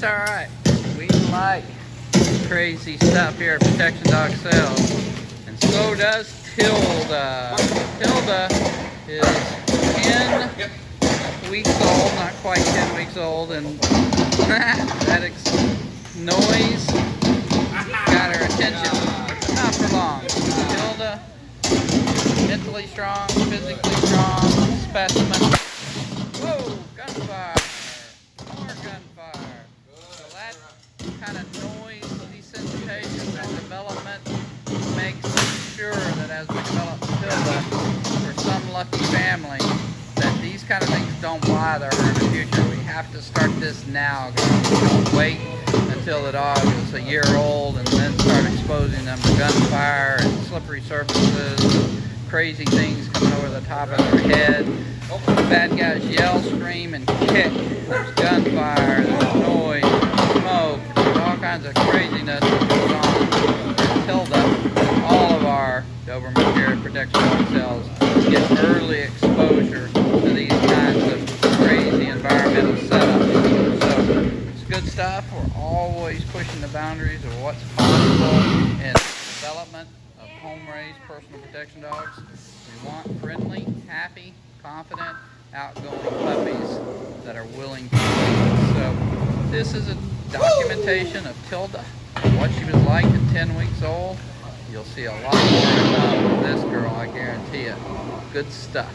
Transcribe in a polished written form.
That's alright. We like crazy stuff here at Protection Dog Sales. And so does Tilda. Tilda is 10 weeks old, not quite 10 weeks old, and that noise got her attention. Not for long. Tilda, mentally strong, physically strong, specimen. Whoa, gunfire. More gunfire. So that kind of noise desensitization and development makes sure that as we develop Tilda, for some lucky family, that these kind of things don't bother her in the future. We have to start this now, guys. We don't wait until the dog is a year old and then start exposing them to gunfire and slippery surfaces, crazy things coming over the top of their head. Bad guys yell, scream, and kick. There's gunfire, there's noise, there's smoke, there's all kinds of craziness that goes on. And Tilda, all of our Doberman here at Protection Dog Sales get early exposure to these kinds of crazy environmental setups. So it's good stuff. We're always pushing the boundaries of what's possible in the development of home-raised personal protection dogs. We want friendly, happy, confident, outgoing puppies that are willing to lead. So this is a documentation of Tilda, what she was like at 10 weeks old. You'll see a lot more to come with this girl, I guarantee it. Good stuff.